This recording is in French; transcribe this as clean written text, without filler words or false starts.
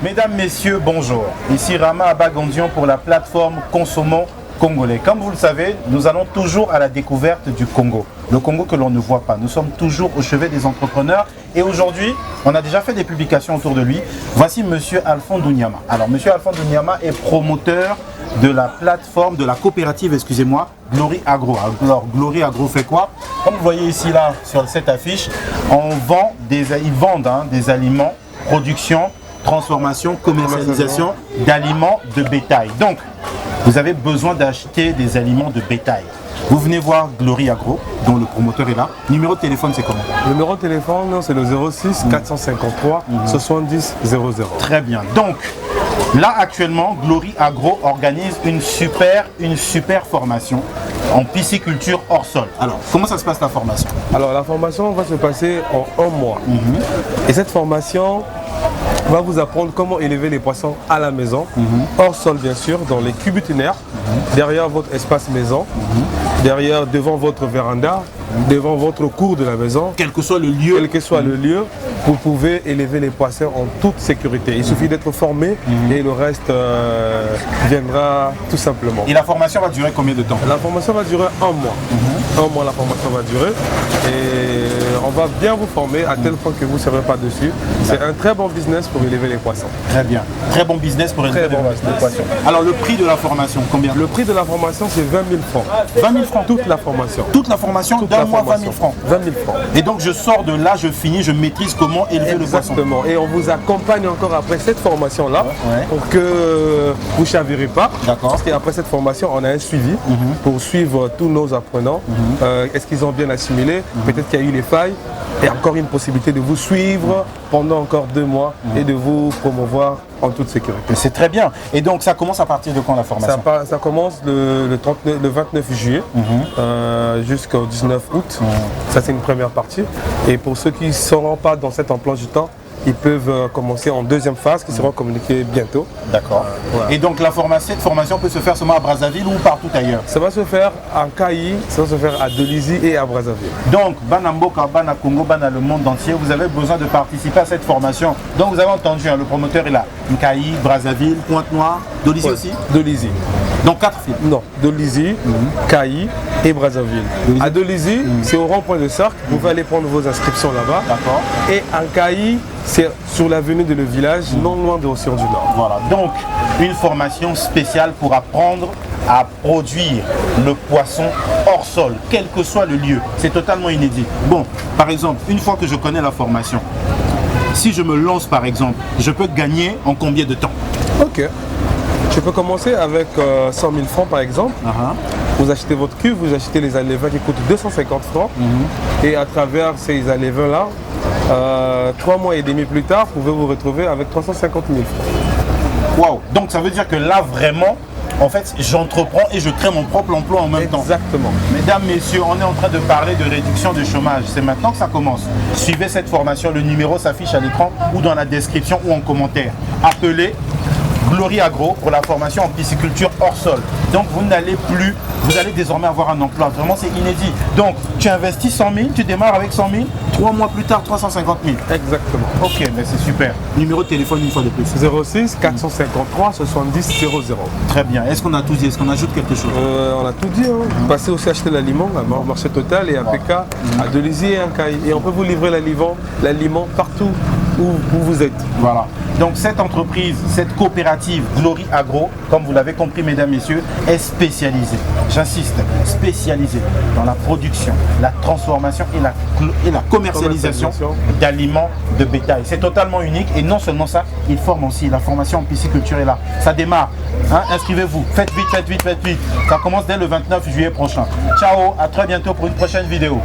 Mesdames, Messieurs, bonjour. Ici Rama Abagondion pour la plateforme Consommons Congolais. Comme vous le savez, nous allons toujours à la découverte du Congo. Le Congo que l'on ne voit pas. Nous sommes toujours au chevet des entrepreneurs. Et aujourd'hui, on a déjà fait des publications autour de lui. Voici Monsieur Alphonse Dounyama. Alors, Monsieur Alphonse Dounyama est promoteur de la plateforme, de la coopérative, excusez-moi, Glory Agro. Alors, Glory Agro fait quoi? Comme vous voyez ici, là, sur cette affiche, ils vendent des aliments, production, transformation, commercialisation d'aliments de bétail. Donc, vous avez besoin d'acheter des aliments de bétail. Vous venez voir Glory Agro, dont le promoteur est là. Numéro de téléphone, c'est comment? Le numéro de téléphone, c'est le 06 453 70 00. Très bien. Donc, là, actuellement, Glory Agro organise une super formation en pisciculture hors sol. Alors, comment ça se passe la formation? Alors, la formation va se passer en 1 mois. Et cette formation va vous apprendre comment élever les poissons à la maison, hors sol bien sûr, dans les cubitunaires, derrière votre espace maison, devant votre véranda, devant votre cour de la maison. Quel que soit le lieu. Quel que soit le lieu, vous pouvez élever les poissons en toute sécurité. Il suffit d'être formé et le reste viendra tout simplement. Et la formation va durer combien de temps? La formation va durer 1 mois. 1 mois la formation va durer et on va bien vous former à tel point que vous ne serez pas dessus. C'est un très bon business pour élever les poissons. Très bien. Très bon business pour élever les poissons. Alors le prix de la formation, combien? Le prix de la formation c'est 20 000 francs. 20 000 francs? Toute la formation. Toute la formation d'un mois, 20 000 francs. 20 000 francs. Et donc je sors de là, je finis, je maîtrise comment élever le poisson. Exactement. Et on vous accompagne encore après cette formation-là pour que vous ne chavirez pas. D'accord. Parce qu'après cette formation, on a un suivi pour suivre tous nos apprenants. Est-ce qu'ils ont bien assimilé? Peut-être qu'il y a eu les failles. Et encore une possibilité de vous suivre pendant encore 2 mois et de vous promouvoir en toute sécurité. C'est très bien. Et donc ça commence à partir de quand la formation? Ça commence le 29 juillet jusqu'au 19 août. Ça c'est une première partie. Et pour ceux qui ne seront pas dans cet emploi du temps, ils peuvent commencer en deuxième phase qui sera communiquée bientôt. D'accord. Voilà. Et donc cette formation peut se faire seulement à Brazzaville ou partout ailleurs? Ça va se faire à Kayi, ça va se faire à Dolizy et à Brazzaville. Donc, Banamboka, Bana Congo, Bana le monde entier, vous avez besoin de participer à cette formation. Donc vous avez entendu, le promoteur est là. Kayi, Brazzaville, Pointe-Noire, Dolizy aussi? Dolizy. Donc 4 villes? Non, Dolizy, Kayi et Brazzaville. À Dolizy, c'est au rond-point de Cercle, vous pouvez aller prendre vos inscriptions là-bas. D'accord. Et à Kayi, c'est sur l'avenue de le village, non loin de l'océan du Nord. Voilà, donc une formation spéciale pour apprendre à produire le poisson hors sol, quel que soit le lieu. C'est totalement inédit. Bon, par exemple, une fois que je connais la formation, si je me lance par exemple, je peux gagner en combien de temps? Ok. Je peux commencer avec 100 000 francs par exemple. Vous achetez votre cuve, vous achetez les alevins qui coûtent 250 francs. Et à travers ces alevins-là, 3 mois et demi plus tard, vous pouvez vous retrouver avec 350 000 francs. Waouh! Donc ça veut dire que là vraiment, en fait, j'entreprends et je crée mon propre emploi en même temps. Exactement. Mesdames, messieurs, on est en train de parler de réduction du chômage. C'est maintenant que ça commence. Suivez cette formation, le numéro s'affiche à l'écran ou dans la description ou en commentaire. Appelez Glory Agro pour la formation en pisciculture hors sol. Donc vous n'allez plus, vous allez désormais avoir un emploi. Vraiment c'est inédit. Donc tu investis 100 000, tu démarres avec 100 000, 3 mois plus tard 350 000. Exactement. Ok, mais c'est super. Numéro de téléphone une fois de plus. 06 453 70 00. Très bien. Est-ce qu'on a tout dit? Est-ce qu'on ajoute quelque chose? On a tout dit. Passez aussi acheter l'aliment à Marché Total et à PK, à Dolizy et à Kayi. Et on peut vous livrer l'aliment partout où vous êtes. Voilà. Donc cette entreprise, cette coopérative Glory Agro, comme vous l'avez compris mesdames, messieurs, est spécialisée, j'insiste, spécialisée dans la production, la transformation et la commercialisation d'aliments de bétail. C'est totalement unique et non seulement ça, ils forment aussi, la formation en pisciculture est là. Ça démarre, inscrivez-vous, faites vite. Ça commence dès le 29 juillet prochain. Ciao, à très bientôt pour une prochaine vidéo.